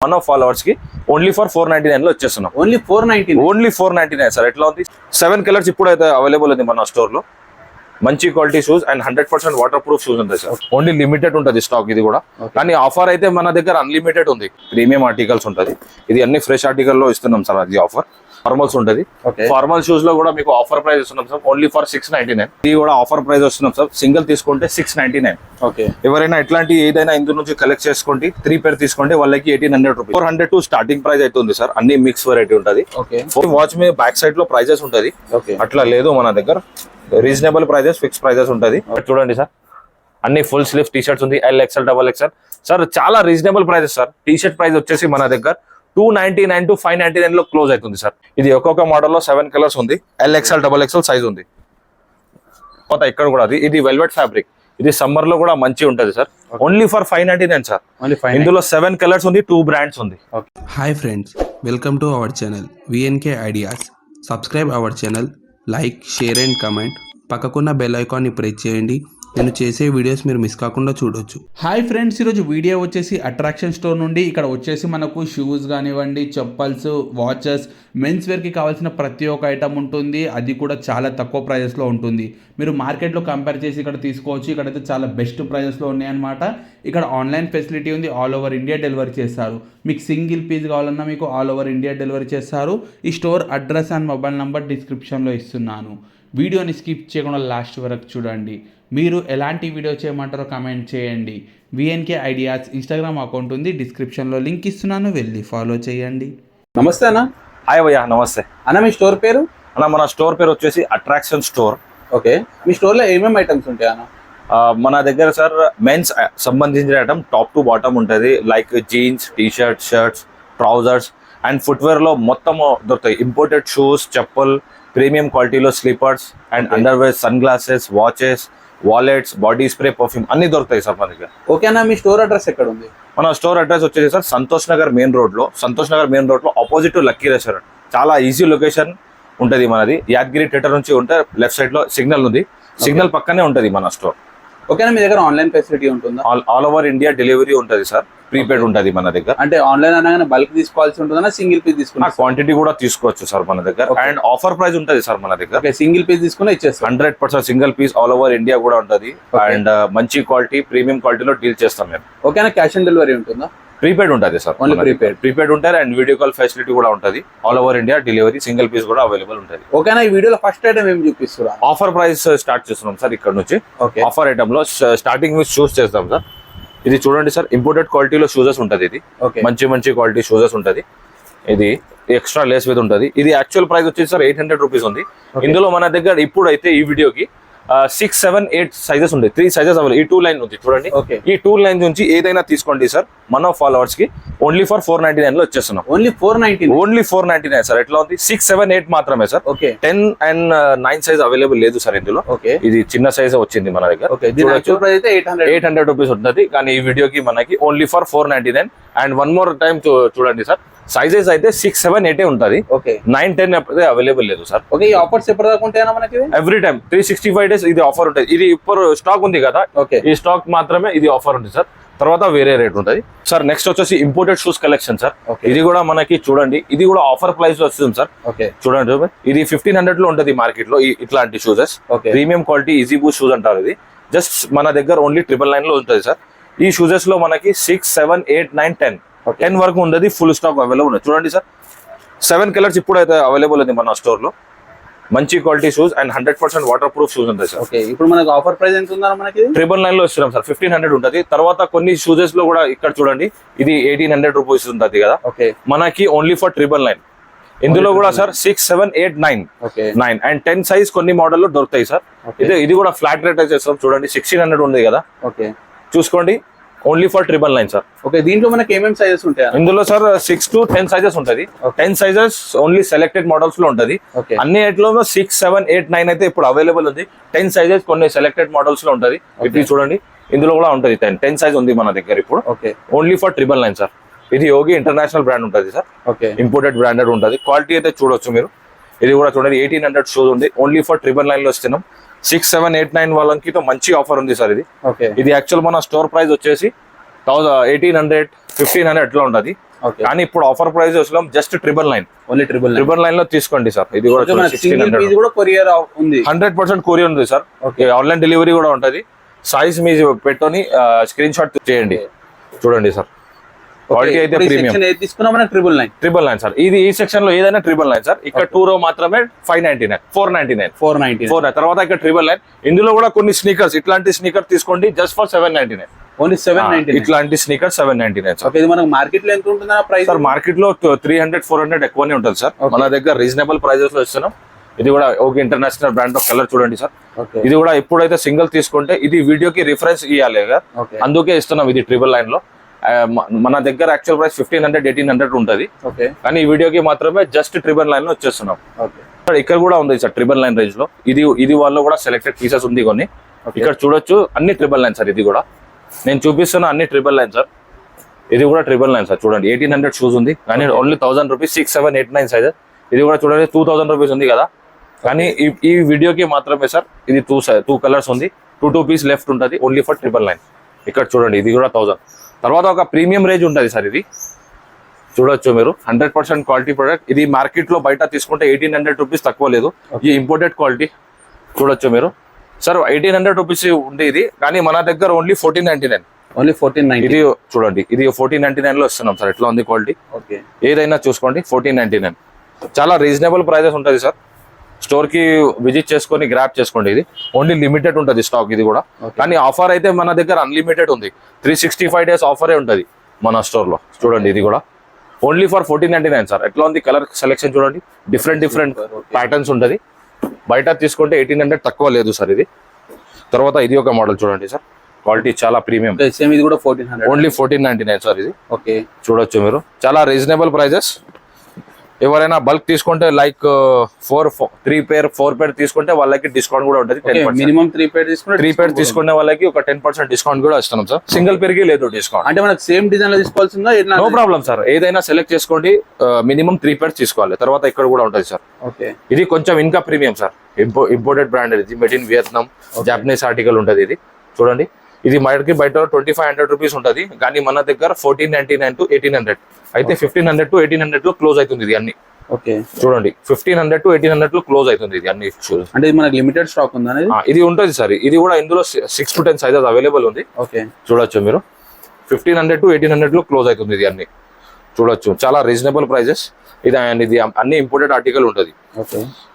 మన ఫాలోవర్స్ కి only for 499 లో వచ్చేస్తున్నాం. Only 499 sir. ఎట్లా ఉంది 7 కలర్స్ ఇప్పుడు అయితే అవైలబుల్ ఉంది మన స్టోర్ లో. మంచి quality shoes and 100% water proof shoes ఉంటాయి సార్. ఓన్లీ లిమిటెడ్ ఉంటుంది స్టాక్ ఇది కూడా, కానీ ఆఫర్ అయితే మన దగ్గర అన్లిమిటెడ్ ఉంది. ప్రీమియం ఆర్టికల్స్ ఉంటుంది, ఇది అన్ని ఫ్రెష్ ఆర్టికల్ లో ఇస్తున్నాం సార్. అది ఆఫర్ ఫార్మల్స్ ఉంటుంది. ఫార్మల్ షూస్ లో కూడా మీకు ఆఫర్ ప్రైస్ ఇస్తున్నాం సార్, ఓన్లీ ఫర్ 699. ఇది కూడా ఆఫర్ ప్రైస్ వస్తున్నాం సార్. సింగిల్ తీసుకుంటే 699. ఎవరైనా ఇట్లాంటి ఏదైనా ఇందు నుంచి కలెక్ట్ చేసుకోండి, 3 పేర్ తీసుకుంటే వాళ్ళకి 1800 రూపీస్. 400 టు స్టార్టింగ్ ప్రైస్ అయితే ఉంది సార్. అన్ని మిక్స్ వెరైటీ ఉంటుంది. వాచ్ మీ బ్యాక్ సైడ్ లో ప్రైజెస్ ఉంటుంది, అట్లా లేదు మన దగ్గర. రీజనబుల్ ప్రైజెస్, ఫిక్స్ ప్రైజెస్ ఉంటుంది. చూడండి సార్, అన్ని ఫుల్ స్లీవ్ టీ షర్ట్స్ ఉంది, LXL, XXL సార్. చాలా reasonable prices sir. T shirt price వచ్చేసి మన దగ్గర 299 టు 599 లో క్లోజ్ అవుతుంది సార్. ఇది ఒక్కొక్క మోడల్లో 7 కలర్స్ ఉంది, LXL, XXL సైజ్ ఉంది. ఇక్కడ కూడా ఇది వెల్వెట్ ఫ్యాబ్రిక్. ఇది సమ్మర్ లో కూడా మంచి ఉంటుంది సార్. Only for 599 sir. ఇందులో 7 కలర్స్ ఉంది, 2 బ్రాండ్స్ ఉంది. Hi friends, welcome to our channel VNK ideas. Subscribe our channel, like, share and comment. పక్కకున్న బెల్ ఐకాన్ని ప్రెస్ చేయండి. నేను చేసే వీడియోస్ మీరు మిస్ కాకుండా చూడొచ్చు. హాయ్ ఫ్రెండ్స్, ఈరోజు వీడియో వచ్చేసి అట్రాక్షన్ స్టోర్ నుండి. ఇక్కడ వచ్చేసి మనకు షూస్ కానివ్వండి, చెప్పల్స్, వాచెస్, మెన్స్ వేర్కి కావాల్సిన ప్రతి ఒక్క ఐటమ్ ఉంటుంది. అది కూడా చాలా తక్కువ ప్రైజెస్లో ఉంటుంది. మీరు మార్కెట్లో కంపేర్ చేసి ఇక్కడ తీసుకోవచ్చు. ఇక్కడైతే చాలా బెస్ట్ ప్రైజెస్లో ఉన్నాయన్నమాట. ఇక్కడ ఆన్లైన్ ఫెసిలిటీ ఉంది, ఆల్ ఓవర్ ఇండియా డెలివరీ చేస్తారు. మీకు సింగిల్ పీస్ కావాలన్నా మీకు ఆల్ ఓవర్ ఇండియా డెలివరీ చేస్తారు. ఈ store address and mobile number డిస్క్రిప్షన్లో ఇస్తున్నాను. వీడియోని స్కిప్ చేయకుండా లాస్ట్ వరకు చూడండి. మీరు ఎలాంటి వీడియో చేయమంటారో కమెంట్ చేయండి. VNK ఐడియాస్ ఇన్స్టాగ్రామ్ అకౌంట్ ఉంది, డిస్క్రిప్షన్లో లింక్ ఇస్తున్నాను, వెళ్ళి ఫాలో చేయండి. నమస్తే అన్న. హాయ్ భయ్యా, నమస్తే అన్న. మీ స్టోర్ పేరు? అన్న మన స్టోర్ పేరు వచ్చేసి అట్రాక్షన్ స్టోర్. ఓకే, మీ స్టోర్లో ఏమేమి ఐటమ్స్ ఉంటాయి అన్న? మన దగ్గర సార్ మెన్స్ సంబంధించిన ఐటమ్ టాప్ టు బాటమ్ ఉంటుంది. Like jeans, T shirt, shirts, trousers and footwear లో మొత్తం దొరుకుతాయి. ఇంపోర్టెడ్ షూస్, చెప్పుల్, ప్రీమియం క్వాలిటీలో slippers and underwear, sunglasses, watches, wallets, body spray, perfume అన్ని దొరుకుతాయి సార్ మన దగ్గర. ఓకేనా, మీ స్టోర్ అడ్రస్ ఎక్కడ ఉంది? మన స్టోర్ అడ్రస్ వచ్చేసి sir Santosh Nagar main road లో ఆపోజిట్ లక్కీ రెస్టారెంట్. చాలా ఈజీ లొకేషన్ ఉంటుంది మనది. యాదగిరి థియేటర్ నుంచి ఉంటే లెఫ్ట్ సైడ్ లో సిగ్నల్ ఉంది, సిగ్నల్ పక్కనే ఉంటుంది మన స్టోర్. ఓకేనా, మీ దగ్గర ఆన్లైన్ ఫెసిలిటీ ఉంటుందా? ఆల్ ఓవర్ ఇండియా డెలివరీ ఉంటుంది సార్. ప్రీపెయిడ్ ఉంటుంది మన దగ్గర. అంటే ఆన్లైన్ అనగానే బల్క్ తీసుకోవాల్సి ఉంటుందా, సింగిల్ పీస్ తీసుకున్నా? క్వాంటిటీ కూడా తీసుకోవచ్చు సార్ మన దగ్గర. అండ్ ఆఫర్ ప్రైస్ ఉంటుంది సార్ మన దగ్గర. సింగిల్ పీస్ తీసుకుని ఇచ్చేస్తాం. 100% single piece all over India కూడా ఉంటుంది. అండ్ మంచి క్వాలిటీ, ప్రీమియం క్వాలిటీలో డీల్ చేస్తాం మేము. ఓకేనా, క్యాష్ ఆన్ డెలివరీ ఉంటుందా? ప్రీపెయిడ్ ఉంటుంది సార్. ప్రీపెయిడ్ ఉంటుంది అండ్ వీడియో కాల్ ఫెసిలిటీ కూడా ఉంటుంది. All over India delivery, single piece కూడా అవైలబుల్ ఉంటుంది. ఓకేనా, ఈ వీడియోలో ఫస్ట్ ఐటమ్ ఏం చూపిస్తున్నా? ఆఫర్ ప్రైస్ స్టార్ట్ చేస్తున్నాం సార్ ఇక్కడ నుంచి. ఆఫర్ ఐటమ్ లో స్టార్టింగ్ విత్ షూస్ చేస్తాం సార్. ఇది చూడండి సార్, ఇంపోర్టెడ్ క్వాలిటీలో షూజెస్ ఉంటుంది. ఇది మంచి క్వాలిటీ షూజెస్ ఉంటుంది. ఇది ఎక్స్ట్రా లేస్ విత్ ఉంటుంది. ఇది యాక్చువల్ ప్రైస్ వచ్చేసి సార్ 800 రూపీస్ ఉంది. ఇందులో మన దగ్గర ఇప్పుడు అయితే ఈ వీడియోకి 6, 7, 8 సైజెస్ ఉంటాయి. 3 సైజెస్ అవైలబుల్. ఈ 2 లైన్ ఉంది చూడండి. ఈ 2 లైన్ నుంచి ఏదైనా తీసుకోండి సార్. మన ఫాలోవర్స్ కి ఓన్లీ ఫర్ 499 లో వచ్చేస్తున్నాం. Only 499 sir. ఎట్లా ఉంది 6, 7, 8 మాత్రమే సార్. 10 and 9 సైజ్ అవైలబుల్ లేదు సార్ ఇందులో. ఇది చిన్న సైజ్ వచ్చింది మన దగ్గర. 800 రూపీస్ ఉంటుంది, కానీ ఈ వీడియోకి మనకి only for 499. And one more time చూడండి సార్, సైజెస్ అయితే 6, 7, 8 ఉంటుంది. 9, 10 అవైలబుల్ లేదు సార్. ఈ ఆఫర్స్ ఎప్పటిదాకా ఉంటాయన్నా మనకి? ఎవ్రీ టైం 365 days ఇది ఆఫర్ ఉంటుంది. ఇది ఇప్పుడు స్టాక్ ఉంది కదా, ఈ స్టాక్ మాత్రమే ఇది ఆఫర్ ఉంది సార్. తర్వాత వేరే రేట్ ఉంటుంది సార్. నెక్స్ట్ వచ్చేసి ఇంపోర్టెడ్ షూస్ కలెక్షన్ సార్. ఇది కూడా మనకి చూడండి, ఇది కూడా ఆఫర్ ప్రైస్ లో వస్తుంది సార్. చూడండి, ఇది 1500 లో ఉంటుంది మార్కెట్ లో. ఇట్లాంటి shoes premium quality Yeezy Boost shoes అంటారు. ఇది జస్ట్ మన దగ్గర ఓన్లీ 999 లో ఉంటుంది సార్. ఈ షూజెస్ లో మనకి 6, 7, 8, 9, 10 వరకు ఉండదు. ఫుల్ స్టాక్ అవైలబుల్ ఉంది. చూడండి సార్, 7 కలర్స్ ఇప్పుడు అయితే అవైలబుల్ ఉంది మన స్టోర్ లో. మంచి quality shoes and 100% water proof shoes ఉంటాయి సార్. ఇప్పుడు మనకి ఆఫర్ ప్రైస్ ఎంత ఉందా మనకి? 999 లో ఇస్తున్నాం సార్. 1500 ఉంటుంది. తర్వాత కొన్ని షూజెస్ లో కూడా ఇక్కడ చూడండి, ఇది 1800 రూపీస్ ఉంటుంది కదా, మనకి ఓన్లీ ఫర్ 999. ఇందులో కూడా సార్ 6, 7, 8, 9 అండ్ 10 సైజ్ కొన్ని మోడల్ లో దొరుకుతాయి సార్. ఇది కూడా ఫ్లాట్ రేట్ చేస్తాం. చూడండి 1600 ఉంది కదా, చూసుకోండి. Only for 999 sir. దీంట్లో మనకి ఏమేమి సైజెస్ ఉంటాయి? ఇందులో సార్ 6 to 10 సైజెస్ ఉంటుంది. 10 సైజెస్ ఓన్లీ సెలెక్టెడ్ మోడల్స్ లో ఉంటుంది. అన్ని ఎట్లో 6, 7, 8, 9 అయితే ఇప్పుడు అవైలబుల్ ఉంది. 10 సైజెస్ కొన్ని సెలెక్టెడ్ మోడల్స్ లో ఉంటుంది. ఇది చూడండి, ఇందులో కూడా ఉంటుంది. 10 సైజ్ ఉంది మన దగ్గర ఇప్పుడు. Only for 999 sir. ఇది యోగి ఇంటర్నేషనల్ బ్రాండ్ ఉంటుంది సార్. ఇంపోర్టెడ్ బ్రాండెడ్ ఉంటుంది. క్వాలిటీ అయితే చూడొచ్చు మీరు. ఇది కూడా చూడండి, 1800 షూస్ ఉంది. ఓన్లీ ఫర్ 999 లో ఇస్తున్నాం. 6, 7, 8, 9 వాళ్ళకి మంచి ఆఫర్ ఉంది సార్. ఇది యాక్చువల్ మన స్టోర్ ప్రైస్ వచ్చేసి 1800 1500 అట్లా ఉంటది. ఓకే. కానీ ఇప్పుడు ఆఫర్ ప్రైస్ వస్తున్నాం జస్ట్ 999. ఓన్లీ ట్రిపుల్ 999 లో తీసుకోండి సార్. ఇది కూడా సింగిల్ పీస్ కూడా కొరియర్ ఉంది. 100% కొరియర్ ఉంది సార్. ఆన్లైన్ డెలివరీ కూడా ఉంటది. సైజ్ మీ పెట్టుకొని స్క్రీన్ షాట్ చేయండి. చూడండి సార్, క్వాలిటీ అయితే ప్రీమియం. తీసుకున్నా మనకి 999 సార్. ఇది ఈ సెక్షన్ లో ఏదైనా 999 సార్. ఇక్కడ 2 రో మాత్రమే 599 499. తర్వాత ఇక్కడ 999. ఇందులో కూడా కొన్ని స్నీకర్స్, ఇట్లాంటి స్నీకర్ తీసుకోండి జస్ట్ ఫర్ 799. ఓన్లీ 799. ఇట్లాంటి స్నీకర్ 799 సార్. ఇది మనకు మార్కెట్ లో ఎంత ఉంటుందా ప్రైస్? సార్ మార్కెట్ లో 300-400 ఎక్కువనే ఉంటుంది సార్. మన దగ్గర రీజనబుల్ ప్రైజెస్ లో ఇస్తున్నాం. ఇది కూడా ఒక ఇంటర్నేషనల్ బ్రాండ్ ఆఫ్ కలర్ చూడండి సార్. ఇది కూడా ఎప్పుడైతే సింగిల్ తీసుకుంటే ఇది వీడియోకి రిఫరెన్స్ ఇవ్వాలి, అందుకే ఇస్తున్నాం. ఇది 999 లో మన దగ్గర యాక్చువల్ ప్రైస్ 1500-1800 ఉంటది. కానీ ఈ వీడియోకి మాత్రమే జస్ట్ 999 లో వచ్చేస్తున్నాం. ఇక్కడ కూడా ఉంది సార్ 999 రేంజ్ లో. ఇది వాళ్ళు కూడా సెలెక్టెడ్ పీసెస్ ఉంది కొన్ని. ఇక్కడ చూడొచ్చు అన్ని 999 సార్. ఇది కూడా నేను చూపిస్తున్నా అన్ని 999 సార్. ఇది కూడా 999 సార్. చూడండి 1800 షూస్ ఉంది కానీ ఓన్లీ 1000 రూపీస్ 6, 7, 8, 9 సైజ్. ఇది కూడా చూడండి 2000 రూపీస్ ఉంది కదా. కానీ ఈ వీడియోకి మాత్రమే సార్. ఇది 2 కలర్స్ ఉంది. 2 పీస్ లెఫ్ట్ ఉంటుంది ఓన్లీ ఫర్ 999. ఇక్కడ చూడండి ఇది కూడా 1000. తర్వాత ఒక ప్రీమియం రేంజ్ ఉంటుంది సార్. ఇది చూడొచ్చు మీరు 100% క్వాలిటీ ప్రొడక్ట్. ఇది మార్కెట్ లో బయట తీసుకుంటే 1800 రూపీస్ తక్కువ లేదు. ఈ ఇంపోర్టెడ్ క్వాలిటీ చూడొచ్చు మీరు సార్. 1800 రూపీస్ ఉంది ఇది, కానీ మన దగ్గర ఓన్లీ 1499. ఓన్లీ 1499. ఇది చూడండి ఇది 1499 లో ఇస్తున్నాం సార్. ఎట్లా ఉంది క్వాలిటీ? ఏదైనా చూసుకోండి 1499. చాలా రీజనబుల్ ప్రైజెస్ ఉంటుంది సార్. స్టోర్ కి విజిట్ చేసుకొని గ్రాప్ చేసుకోండి. ఇది ఓన్లీ లిమిటెడ్ ఉంటుంది స్టాక్. ఇది కూడా కానీ ఆఫర్ అయితే మన దగ్గర అన్లిమిటెడ్ ఉంది. 365 days ఆఫరే ఉంటుంది మన స్టోర్ లో. చూడండి ఇది కూడా ఓన్లీ ఫర్ 1499 సార్. ఎట్లా ఉంది కలర్ సెలెక్షన్ చూడండి. డిఫరెంట్ ప్యాటర్న్స్ ఉంటుంది. బయట తీసుకుంటే 1800 తక్కువ లేదు సార్ ఇది. తర్వాత ఇది ఒక మోడల్ చూడండి సార్. క్వాలిటీ చాలా ప్రీమియం. ఇది కూడా 1400. Only 1499 sir. ఇది ఓకే. చూడొచ్చు మీరు చాలా రీజనబుల్ ప్రైజెస్. ఎవరైనా బల్క్ తీసుకుంటే లైక్ 3 పేర్ 4 పేర్ తీసుకుంటే వాళ్ళకి డిస్కౌంట్ కూడా ఉంటుంది. మినిమం 3 పేర్ తీసుకుంటే 3 పేర్ తీసుకునే వాళ్ళకి ఒక 10% డిస్కౌంట్ కూడా ఇస్తున్నాం సార్. సింగిల్ పేర్ కి లేదు డిస్కౌంట్. అంటే మనకి సేమ్ డిజైన్ లో తీసుకోవాల్సిందా? No problem sir. ఏదైనా సెలెక్ట్ చేసుకోండి. మినిమం 3 పేర్స్ తీసుకోవాలి. తర్వాత ఇక్కడ కూడా ఉంటుంది సార్. ఇది కొంచెం ఇంకా ప్రీమియం సార్. Imported brand. ఇది made in Vietnam, Japanese article ఉంటుంది. ఇది చూడండి. ఇది మనకి బయట 2500 రూపీస్ ఉంటుంది, కానీ మన దగ్గర 1499-1800 అయితే 1500-1800 లో క్లోజ్ అవుతుంది ఇది అన్ని. చూడండి 1500-1800 లో క్లోజ్ అవుతుంది ఇది అన్ని షూస్. అంటే మనకి లిమిటెడ్ స్టాక్ ఉందా? ఇది ఉంటుంది సార్. ఇది కూడా ఇందులో 6 to 10 సైజెస్ అవైలబుల్ ఉంది. చూడొచ్చు మీరు 1500-1800 లో క్లోజ్ అవుతుంది ఇది అన్ని. చూడొచ్చు చాలా రీజనబుల్ ప్రైజెస్. ఇది అన్ని ఇంపోర్టెడ్ ఆర్టికల్ ఉంటుంది.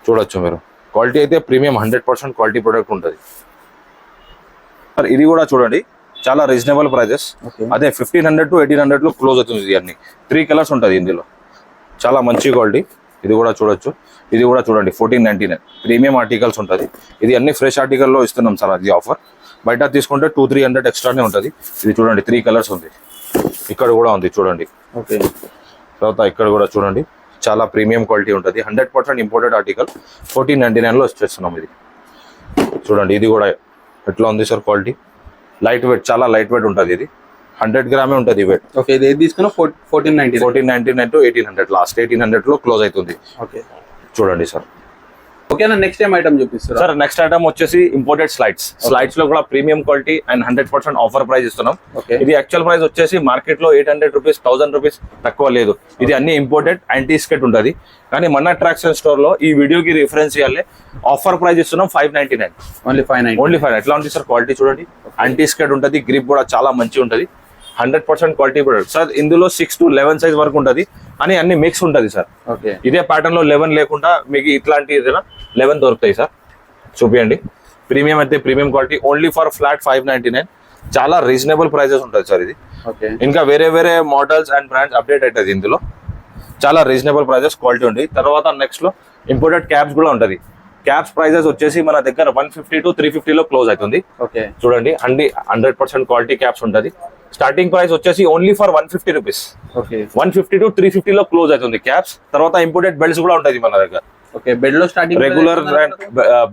చూడొచ్చు మీరు క్వాలిటీ అయితే ప్రీమియం 100% క్వాలిటీ ప్రొడక్ట్ ఉంటుంది. ఇది కూడా చూడండి చాలా రీజనబుల్ ప్రైజెస్. అదే 1500-1800 లో క్లోజ్ అవుతుంది ఇది అన్ని. 3 కలర్స్ ఉంటుంది ఇందులో. చాలా మంచి క్వాలిటీ. ఇది కూడా చూడొచ్చు. ఇది కూడా చూడండి 1499 ప్రీమియం ఆర్టికల్స్ ఉంటుంది. ఇది అన్ని ఫ్రెష్ ఆర్టికల్ లో ఇస్తున్నాం సార్. అది ఆఫర్. బయట తీసుకుంటే 200-300 ఎక్స్ట్రానే ఉంటుంది. ఇది చూడండి 3 కలర్స్ ఉంది. ఇక్కడ కూడా ఉంది చూడండి. తర్వాత ఇక్కడ కూడా చూడండి చాలా ప్రీమియం క్వాలిటీ ఉంటుంది. 100% ఇంపోర్టెడ్ ఆర్టికల్ 1499 లో వచ్చేస్తున్నాం. ఇది చూడండి. ఇది కూడా ఎట్లా ఉంది సార్ క్వాలిటీ. లైట్ వెయిట్, చాలా లైట్ వెయిట్ ఉంటుంది. ఇది 100 గ్రామే ఉంటుంది వెయిట్. ఇది తీసుకున్నా 1499-1800 లాస్ట్ 1800 లో క్లోజ్ అవుతుంది. చూడండి సార్. ఓకేనా? నెక్స్ట్ టైం ఐటమ్ చూపిస్తారు సార్. నెక్స్ట్ ఐటమ్ వచ్చేసి ఇంపోర్టెడ్ స్లైడ్స్ లో కూడా premium quality and 100% offer price ఇస్తున్నాం. ఇది యాక్చువల్ ప్రైస్ వచ్చేసి మార్కెట్ లో 800 రూపీస్ 1000 రూపీస్ తక్కువ లేదు. ఇది అన్ని ఇంపోర్టెడ్ యాంటీ స్కెట్ ఉంటుంది. కానీ మన అట్రాక్షన్ స్టోర్ లో ఈ వీడియోకి రిఫరెన్స్ ఇవ్వాలి. ఆఫర్ ప్రైస్ ఇస్తున్నాం 599. ఓన్లీ 5. ఎట్లా ఉంది సార్ క్వాలిటీ చూడండి. యాంటీ స్కెట్ ఉంటుంది. గ్రిప్ కూడా చాలా మంచి ఉంటుంది. 100% క్వాలిటీ ప్రొడక్ట్ సార్. ఇందులో 6 to 11 సైజ్ వరకు ఉంటుంది. అని అన్ని మిక్స్ ఉంటుంది సార్. ఇదే ప్యాటర్న్ లో 11 లేకుండా మీకు ఇట్లాంటి 11 దొరుకుతాయి సార్. చూపియండి. ప్రీమియం అయితే premium quality only for flat 599. చాలా రీజనబుల్ ప్రైజెస్ ఉంటుంది సార్. ఇది ఇంకా వేరే మోడల్స్ అండ్ బ్రాండ్స్ అప్డేట్ అవుతుంది ఇందులో. చాలా రీజనబుల్ ప్రైజెస్ క్వాలిటీ ఉంది. తర్వాత నెక్స్ట్ లో ఇంపోర్టెడ్ క్యాప్స్ కూడా ఉంటుంది. క్యాప్స్ ప్రైజెస్ వచ్చేసి మన దగ్గర 150-350 లో క్లోజ్ అవుతుంది. చూడండి 100% క్వాలిటీ క్యాప్స్ ఉంటుంది. స్టార్టింగ్ ప్రైస్ వచ్చేసి ఓన్లీ ఫర్ 150 రూపీస్. 150-350 లో క్లోజ్ అవుతుంది క్యాప్స్. తర్వాత ఇంపోర్టెడ్ బెల్ట్స్ కూడా ఉంటుంది మన దగ్గర. బెడ్ లో స్టార్టింగ్ రెగ్యులర్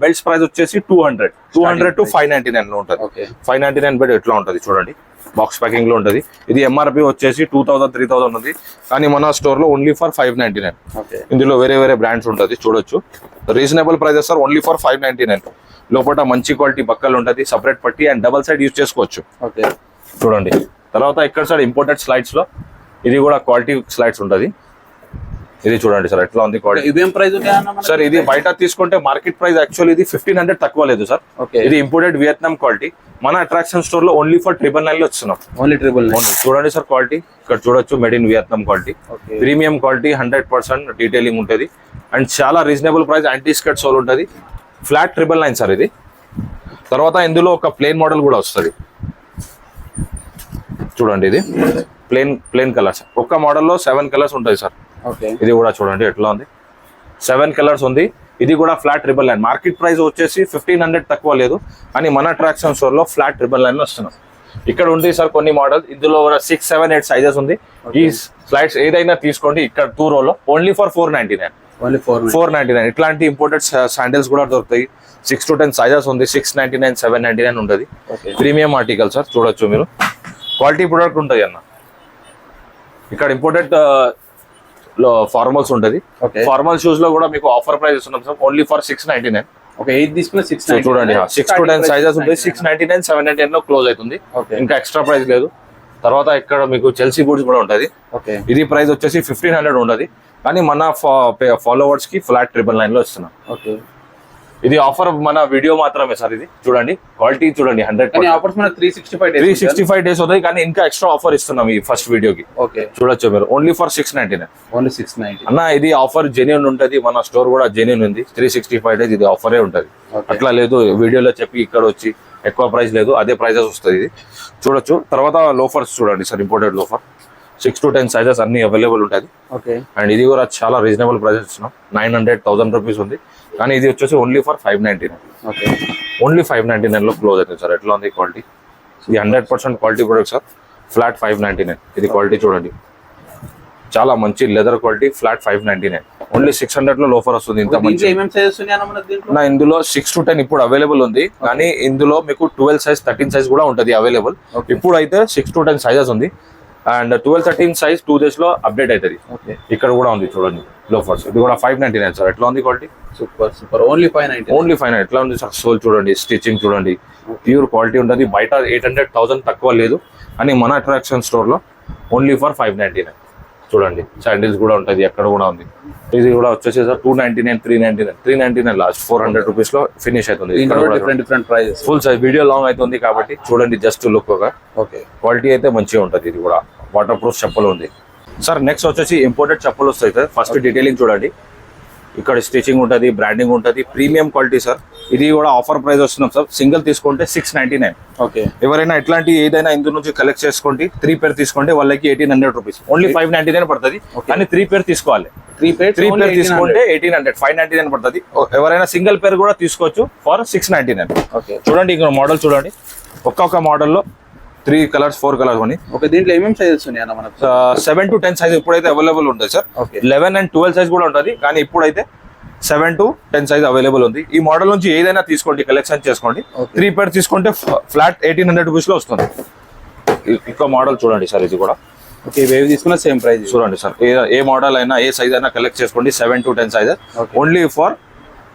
బెల్ట్స్ ప్రైస్ వచ్చేసి 200-599 లో ఉంటుంది. 599 బెడ్ ఎట్లా ఉంటుంది చూడండి. బాక్స్ ప్యాకింగ్ లో ఉంటుంది. ఇది ఎంఆర్పి వచ్చేసి 2000-3000 ఉంది. కానీ మన స్టోర్ లో ఓన్లీ ఫర్ 599. ఇందులో వేరే బ్రాండ్స్ ఉంటుంది. చూడొచ్చు reasonable prices sir. Only for 599. లోపల మంచి క్వాలిటీ బక్కలు ఉంటుంది. సపరేట్ పట్టి అండ్ డబల్ సైడ్ యూజ్ చేసుకోవచ్చు. చూడండి తర్వాత ఇక్కడ సార్ ఇంపోర్టెడ్ స్లైడ్స్ లో ఇది కూడా క్వాలిటీ స్లైడ్స్ ఉంటుంది. ఇది చూడండి సార్ ఎట్లా ఉంది క్వాలిటీ. ఇవేం ప్రైస్ సార్ ఇది బయట తీసుకుంటే మార్కెట్ ప్రైస్ యాక్చువల్లీ ఇది 1500 తక్కువ లేదు సార్. ఓకే. ఇది ఇంపోర్టెడ్ వియత్నాం క్వాలిటీ. మన అట్రాక్షన్ స్టోర్ లో ఓన్లీ ఫర్ 999 లో ఇస్తున్నాం. ఓన్లీ 999. చూడండి సార్ క్వాలిటీ ఇక్కడ చూడొచ్చు, made in Vietnam quality, premium quality, 100% detailing ఉంటుంది అండ్ చాలా reasonable price. Anti skid sole ఉంటుంది. ఫ్లాట్ 999 సార్ ఇది. తర్వాత ఇందులో ఒక ప్లేన్ మోడల్ కూడా వస్తుంది చూడండి. ఇది ప్లేన్ కలర్స్. ఒక్క మోడల్లో 7 కలర్స్ ఉంటాయి సార్. ఓకే. ఇది కూడా చూడండి ఎట్లా ఉంది, 7 కలర్స్ ఉంది. ఇది కూడా ఫ్లాట్ 999. మార్కెట్ ప్రైస్ వచ్చేసి 1500 తక్కువ లేదు, కానీ మన అట్రాక్షన్ స్టోర్ లో ఫ్లాట్ 999 వస్తున్నాం. ఇక్కడ ఉంది సార్ కొన్ని మోడల్, ఇందులో 6, 7, 8 సైజెస్ ఉంది. ఈ స్లైడ్స్ ఏదైనా తీసుకోండి. ఇక్కడ 2 రోలో ఓన్లీ ఫర్ 499. ఓన్లీ 499. ఇట్లాంటి ఇంపోర్టెడ్ శాండిల్స్ కూడా దొరుకుతాయి. 6 to 10 సైజెస్ ఉంది. 699, 799 ఉంటుంది. ప్రీమియం ఆర్టికల్ సార్, చూడొచ్చు మీరు. క్వాలిటీ ప్రొడక్ట్ ఉంటుంది అన్న. ఇక్కడ ఇంపోర్టెడ్ లో ఫార్మల్స్ ఉంటుంది. ఫార్మల్ షూస్ లో కూడా మీకు ఆఫర్ ప్రైస్ ఇస్తున్నాం సార్, ఓన్లీ ఫర్ 699. ఓకే. 8 తీసుకున్న 699. చూడండి 6 to 10 సైజెస్ ఉంటాయి. 699, 799 లో క్లోజ్ అవుతుంది. ఇంకా ఎక్స్ట్రా ప్రైస్ లేదు. తర్వాత ఇక్కడ మీకు చెల్సీ బూట్స్ కూడా ఉంటుంది. ఓకే. ఇది ప్రైస్ వచ్చేసి 1500 ఉండదు, కానీ మన ఫాలోవర్స్ కి ఫ్లాట్ 999 లో ఇస్తున్నాం. ఓకే. ఇది ఆఫర్ మన వీడియో మాత్రమే సార్. ఇది చూడండి క్వాలిటీ చూడండి, 100%. ఆఫర్స్ మన 365 డేస్ 365 డేస్ అవుతాయి, కానీ ఇంకా ఎక్స్ట్రా ఆఫర్ ఇస్తున్నాం ఈ ఫస్ట్ వీడియోకి. ఓకే. చూడొచ్చు మీరు, ఓన్లీ ఫర్ 699. ఓన్లీ 690. అన్న ఇది ఆఫర్ జెన్యూన్ ఉంటుంది. మన స్టోర్ కూడా జెన్యూన్ ఉంది. 365 డేస్ ఇది ఆఫరే ఉంటుంది. అట్లా లేదు వీడియోలో చెప్పి ఇక్కడ వచ్చి ఎక్కువ ప్రైస్ లేదు, అదే ప్రైజెస్ వస్తుంది. ఇది చూడొచ్చు. తర్వాత లోఫర్స్ చూడండి sir, imported loafer 6 to 10 sizes అన్ని అవైలబుల్ ఉంటుంది. ఓకే. అండ్ ఇది కూడా చాలా రీజనబుల్ ప్రైస్ ఇస్తున్నాం. 900-1000 రూపీస్ ఉంది, కానీ ఇది వచ్చేసి ఓన్లీ ఫర్ 599. ఓకే. ఓన్లీ 599 లో క్లోజ్ అవుతుంది సార్. ఎట్లా ఉంది క్వాలిటీ? ఇది 100% క్వాలిటీ ప్రొడక్ట్ సార్. ఫ్లాట్ 599. ఇది క్వాలిటీ చూడండి, చాలా మంచి లెదర్ క్వాలిటీ. ఫ్లాట్ 599. ఓన్లీ 600 లో లోఫర్ వస్తుంది. ఇంత మంచి ఏమేం సైజెస్ ఉన్నాయి మనకి దీంట్లో? నా ఇందులో 6 to 10 ఇప్పుడు అవైలబుల్ ఉంది, కానీ ఇందులో మీకు 12 సైజ్ 13 సైజ్ కూడా ఉంటుంది అవైలబుల్. ఇప్పుడు అయితే 6 to 10 సైజెస్ ఉంది. అండ్ 12, 13 సైజ్ 2 days లో అప్డేట్ అవుతుంది. ఇక్కడ కూడా ఉంది చూడండి లోఫర్స్. ఇది కూడా 599 సార్. ఎట్లా ఉంది క్వాలిటీ? సూపర్. ఓన్లీ 590. ఓన్లీ 590. ఎట్లా ఉంది సార్ సోల్ చూడండి, స్టిచ్చింగ్ చూడండి, ప్యూర్ క్వాలిటీ ఉంటుంది. బయట 800-1000 తక్కువ లేదు, అని మన అట్రాక్షన్ స్టోర్ లో ఓన్లీ ఫర్ 599. చూడండి శాండిల్స్ కూడా ఉంటుంది, ఎక్కడ కూడా ఉంది. ఇది కూడా వచ్చేసి సార్ 299, 399 లాస్ట్ 400 రూపీస్ లో ఫినిష్ అవుతుంది. Different prices. Full size video long అవుతుంది కాబట్టి చూడండి, జస్ట్ లుక్ గా. ఓకే. క్వాలిటీ అయితే మంచిగా ఉంటుంది. ఇది కూడా వాటర్ ప్రూఫ్ చెప్పులు ఉంది సార్. నెక్స్ట్ వచ్చేసి ఇంపోర్టెడ్ చెప్పులు వస్తాయి సార్. ఫస్ట్ డీటెయిలింగ్ చూడండి, ఇక్కడ స్టిచింగ్ ఉంటుంది, బ్రాండింగ్ ఉంటుంది, ప్రీమియం క్వాలిటీ సార్. ఇది కూడా ఆఫర్ ప్రైస్ వస్తున్నాం సార్. సింగిల్ తీసుకుంటే 699. ఓకే. ఎవరైనా ఇట్లాంటి ఏదైనా ఇందు నుంచి కలెక్ట్ చేసుకోండి, 3 పేర్ తీసుకుంటే వాళ్ళకి 1800 రూపీస్. ఓన్లీ 599 పడుతుంది, కానీ 3 పేర్ తీసుకోవాలి. 3 పేర్ తీసుకుంటే 1800, 599 పడుతుంది. ఎవరైనా సింగిల్ పేర్ కూడా తీసుకోవచ్చు ఫర్ 699. ఓకే. చూడండి ఇక్కడ మోడల్ చూడండి, ఒక్కొక్క మోడల్లో 3 కలర్స్ 4 కలర్స్ ఉన్నాయి. ఓకే. దీంట్లో ఏమేమి సైజెస్ ఉన్నాయి అన్న మనకు? 7 to 10 సైజ్ ఇప్పుడైతే అవైలబుల్ ఉంటుంది సార్. 11 and 12 సైజ్ కూడా ఉంటుంది, కానీ ఇప్పుడైతే 7 to 10 సైజ్ అవైలబుల్ ఉంది. ఈ మోడల్ నుంచి ఏదైనా తీసుకోండి, కలెక్షన్ చేసుకోండి. 3 పేర్ తీసుకుంటే ఫ్లాట్ 1800 రూపీస్ లో వస్తుంది. ఇంకో మోడల్ చూడండి సార్, ఇది కూడా. ఓకే. ఇవి తీసుకున్న సేమ్ ప్రైస్ చూడండి సార్. ఏ మోడల్ అయినా ఏ సైజ్ అయినా కలెక్ట్ చేసుకోండి. 7 to 10 సైజెస్ ఓన్లీ ఫర్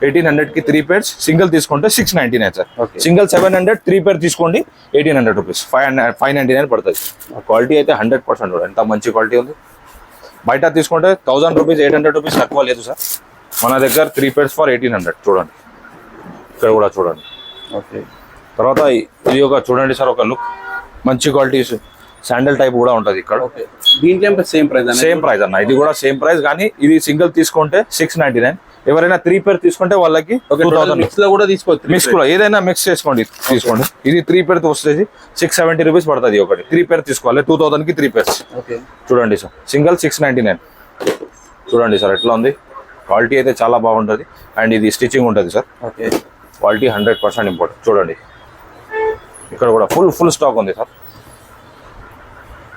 1800 కి 3 పేర్స్. సింగిల్ తీసుకుంటే 699 సార్. సింగిల్ 700, 3 పేర్ తీసుకోండి 1800 రూపీస్. 599 పడుతుంది. క్వాలిటీ అయితే 100% ఎంత మంచి క్వాలిటీ ఉంది. బయట తీసుకుంటే 1000 రూపీస్ 800 రూపీస్ తక్కువ లేదు సార్. మన దగ్గర 3 పేర్స్ ఫర్ 1800. చూడండి ఇక్కడ కూడా చూడండి. ఓకే. తర్వాత ఇది ఒక చూడండి సార్, ఒక లుక్ మంచి క్వాలిటీ శాండల్ టైప్ కూడా ఉంటుంది ఇక్కడ. దీంట్లో సేమ్ ప్రైస్ అన్న. ఇది కూడా సేమ్ ప్రైస్, కానీ ఇది సింగిల్ తీసుకుంటే 699. ఎవరైనా 3 పేర్ తీసుకుంటే వాళ్ళకి 2000. మిక్స్ లో కూడా తీసుకోవచ్చు. మిక్స్ కూడా ఏదైనా మిక్స్ చేసుకోండి, తీసుకోండి. ఇది 3 పేర్ వస్తుంది, 670 రూపీస్ పడుతుంది ఒకటి. 3 పేర్ తీసుకోవాలి, 2000 కి 3 పేర్స్. ఓకే. చూడండి సార్, సింగిల్ 699. చూడండి సార్ ఎట్లా ఉంది. క్వాలిటీ అయితే చాలా బాగుంటుంది. అండ్ ఇది స్టిచ్చింగ్ ఉంటుంది సార్. ఓకే. Quality 100% important. చూడండి ఇక్కడ కూడా ఫుల్ స్టాక్ ఉంది సార్.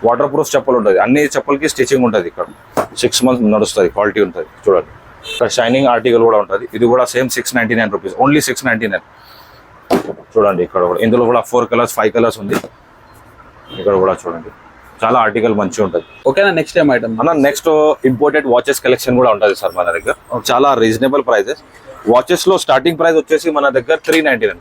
వాటర్ ప్రూఫ్ చెప్పులు ఉంటుంది, అన్ని చెప్పులకి స్టిచ్చింగ్ ఉంటుంది. ఇక్కడ 6 months నడుస్తుంది, క్వాలిటీ ఉంటుంది. చూడండి ఇక్కడ షైనింగ్ ఆర్టికల్ కూడా ఉంటుంది. ఇది కూడా సేమ్ 699 రూపీస్. ఓన్లీ 699. చూడండి ఇక్కడ కూడా, ఇందులో కూడా 4 కలర్స్ 5 కలర్స్ ఉంది. ఇక్కడ కూడా చూడండి చాలా ఆర్టికల్ మంచిగా ఉంటుంది. ఓకేనా, నెక్స్ట్ ఏం ఐటమ్? అన్న నెక్స్ట్ ఇంపోర్టెడ్ వాచెస్ కలెక్షన్ కూడా ఉంటుంది సార్ మన దగ్గర. చాలా రీజనబుల్ ప్రైజెస్. వాచెస్ లో స్టార్టింగ్ ప్రైస్ వచ్చేసి మన దగ్గర 399,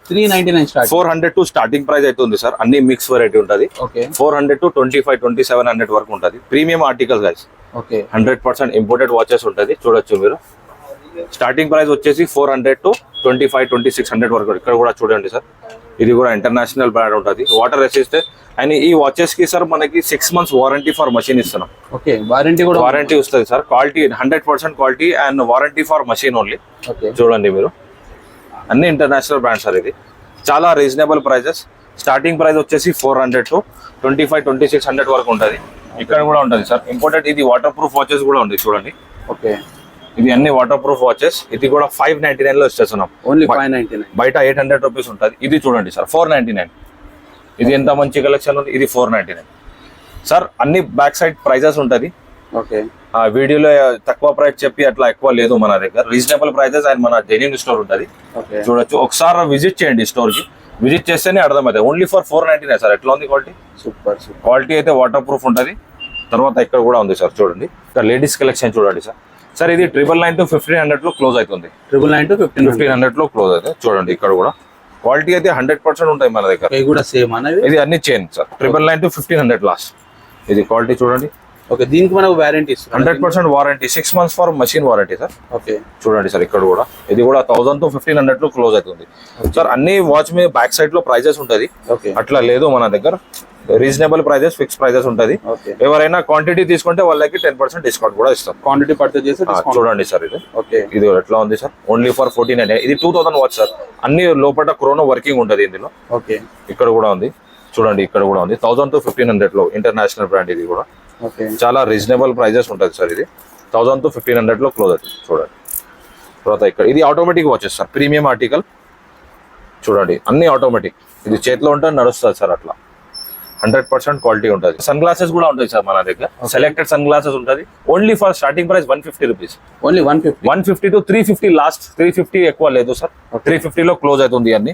399 స్టార్ట్. 400 టు స్టార్టింగ్ ప్రైస్ అయితే ఉంది సార్. అన్ని మిక్స్ వెరైటీ ఉంటుంది. ఓకే, 400 టు 25, 2700 వరకు ఉంటుంది. Premium articles guys, okay, 100% imported watches ఉంటుంది. చూడొచ్చు మీరు. స్టార్టింగ్ ప్రైస్ వచ్చేసి 400 టు 25, 2600 వరకు. ఇక్కడ కూడా చూడండి సార్, ఇది కూడా ఇంటర్నేషనల్ బ్రాండ్ ఉంటుంది. వాటర్ రెసిస్టెంట్ అండ్ ఈ వాచెస్ కి సార్ మనకి 6 months వారంటీ ఫర్ మషిన్ ఇస్తున్నాం. ఓకే, వారంటీ కూడా వారంటీ వస్తుంది sir. Quality 100% quality and warranty for machine only. Okay, చూడండి మీరు, అన్ని ఇంటర్నేషనల్ బ్రాండ్ సార్. ఇది చాలా రీజనబుల్ ప్రైజెస్. స్టార్టింగ్ ప్రైస్ వచ్చేసి 400 టు 25, 2600 వరకు ఉంటుంది. ఇక్కడ కూడా ఉంటుంది సార్ ఇంపోర్టెడ్. ఇది వాటర్ ప్రూఫ్ వాచెస్ కూడా ఉంది చూడండి. ఓకే, ఇది అన్ని వాటర్ ప్రూఫ్ వాచెస్. ఇది కూడా 599 లో ఇచ్చేస్తున్నాం. ఓన్లీ 599. బయట 800 రూపీస్ ఉంటుంది. ఇది చూడండి సార్ 499. ఇది ఎంత మంచి కలెక్షన్ ఉంది. ఇది 499 సార్. అన్ని బ్యాక్ సైడ్ ప్రైజెస్ ఉంటుంది. ఓకే, ఆ వీడియోలో తక్కువ ప్రైస్ చెప్పి అట్లా ఎక్కువ లేదు మన దగ్గర. రీజనబుల్ ప్రైజెస్ అండ్ మన జెన్యూన్ స్టోర్ ఉంటుంది. ఓకే, చూడొచ్చు. ఒకసారి విజిట్ చేయండి స్టోర్ కి. విజిట్ చేస్తేనే అర్థమవుతుంది. Only for 499 sir. ఎట్లా ఉంది క్వాలిటీ? Super super. క్వాలిటీ అయితే వాటర్ ప్రూఫ్ ఉంటుంది. తర్వాత ఇక్కడ కూడా ఉంది సార్ చూడండి. ఇక్కడ లేడీస్ కలెక్షన్ చూడండి సార్. సార్ ఇది 999 టు 1500 లో క్లోజ్ అవుతుంది. 999 to 1500 లో క్లోజ్ అవుతుంది. చూడండి ఇక్కడ కూడా క్వాలిటీ అయితే 100% ఉంటాయి మన దగ్గర. ఇవి కూడా సేమ్ అనేది. ఇది అన్ని చైన్ సార్. 999 to 1500 last. ఇది క్వాలిటీ చూడండి. ఓకే, దీనికి మనకు వారంటీ ఇస్తారు. 100% warranty, 6 months for machine warranty sir. Okay, చూడండి సార్ ఇక్కడ కూడా. ఇది కూడా 1000 టు 1500 లో క్లోజ్ అవుతుంది సార్. అన్ని వాచ్ మీద బ్యాక్ సైడ్ లో ప్రైజెస్ ఉంటుంది. ఓకే, అట్లా లేదు మన దగ్గర. రీజనబుల్ ప్రైజెస్, ఫిక్స్ ప్రైజెస్ ఉంటుంది. ఓకే, ఎవరైనా క్వాంటిటీ తీసుకుంటే వాళ్ళకి 10% డిస్కౌంట్ కూడా ఇస్తాం. క్వాంటిటీ పర్చేస్ చేస్తే discount. చూడండి సార్ ఇది. ఓకే, ఇది ఎట్లా ఉంది సార్. Only for 1499. ఇది 2000 వాచ్ సార్. అన్ని లోపల క్రోనో వర్కింగ్ ఉంటుంది ఇందులో. ఓకే, ఇక్కడ కూడా ఉంది చూడండి. ఇక్కడ కూడా ఉంది 1000 టు 1500 లో. ఇంటర్నేషనల్ బ్రాండ్ ఇది కూడా. ఓకే, చాలా రీజనబుల్ ప్రైజెస్ ఉంటుంది సార్. ఇది 1000 టు 1500 లో క్లోజ్ అవుతుంది. చూడండి. తర్వాత ఇక్కడ ఇది automatic watches sir. Premium article చూడండి. అన్ని ఆటోమేటిక్. ఇది చేతిలో ఉంటే నడుస్తుంది సార్. అట్లా 100% క్వాలిటీ ఉంటుంది. సన్ గ్లాసెస్ కూడా ఉంటాయి సార్ మన దగ్గర. సెలెక్టెడ్ సన్ గ్లాసెస్ ఉంటుంది. Only for starting price 150 rupees. Only 150. 150 to 350 last. 350 ఎక్కువ లేదు సార్. 350 లో క్లోజ్ అవుతుంది అన్ని.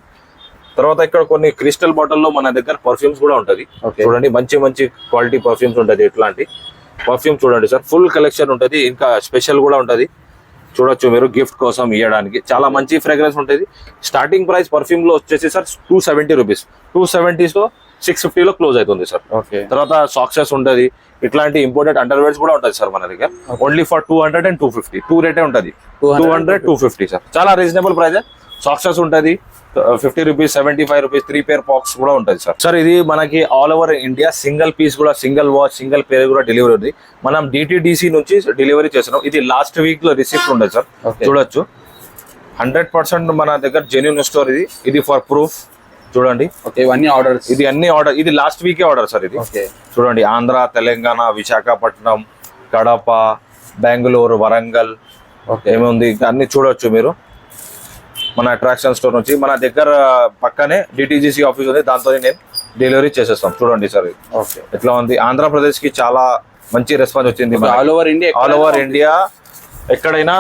తర్వాత ఇక్కడ కొన్ని క్రిస్టల్ బాటిల్లో మన దగ్గర పర్ఫ్యూమ్స్ కూడా ఉంటుంది. చూడండి, మంచి మంచి క్వాలిటీ పర్ఫ్యూమ్స్ ఉంటుంది. ఇట్లాంటి పర్ఫ్యూమ్ చూడండి సార్. ఫుల్ కలెక్షన్ ఉంటుంది. ఇంకా స్పెషల్ కూడా ఉంటుంది. చూడొచ్చు మీరు, గిఫ్ట్ కోసం ఇవ్వడానికి చాలా మంచి ఫ్రేగ్రెన్స్ ఉంటుంది. స్టార్టింగ్ ప్రైస్ పర్ఫ్యూమ్ లో వచ్చేసి సార్ 270 రూపీస్. 270 లో 650 లో క్లోజ్ అవుతుంది సార్. ఓకే, తర్వాత సాక్సెస్ ఉంటుంది. ఇట్లాంటి ఇంపోర్టెడ్ అండర్వేర్స్ కూడా ఉంటుంది సార్ మన దగ్గర. Only for 200 and 250. 2 రేటే ఉంటుంది. 200, 250 సార్. చాలా రీజనబుల్ ప్రైస్. సాక్సెస్ ఉంటుంది 50 రూపీస్, 75 రూపీస్. 3 pair బాక్స్ కూడా ఉంటుంది సార్. సార్ ఇది మనకి all over India single piece కూడా, సింగిల్ వాచ్, సింగిల్ పేర్ కూడా డెలివరీ ఉంది. మనం DTDC నుంచి డెలివరీ చేస్తున్నాం. ఇది లాస్ట్ వీక్ లో రిసిప్ట్ ఉంటుంది సార్. చూడొచ్చు. 100% మన దగ్గర జెన్యూన్ స్టోర్ ఇది. ఇది ఫర్ ప్రూఫ్ చూడండి. ఓకే, ఇవన్నీ ఆర్డర్స్. ఇది అన్ని ఆర్డర్. ఇది లాస్ట్ వీకే ఆర్డర్ సార్. ఇది ఓకే, చూడండి. ఆంధ్ర, తెలంగాణ, విశాఖపట్నం, కడప, బెంగళూరు, వరంగల్ ఏముంది అన్ని చూడొచ్చు మీరు. మన అట్రాక్షన్ స్టోర్ నుంచి మన దగ్గర పక్కనే DTGC ఆఫీస్ ఉంది. దాంతో నేను డెలివరీ చేసేస్తాం. చూడండి సార్ ఓకే, ఎట్లా ఉంది. ఆంధ్రప్రదేశ్ కి చాలా మంచి రెస్పాన్స్ వచ్చింది. All over India, all over India ఎక్కడైనా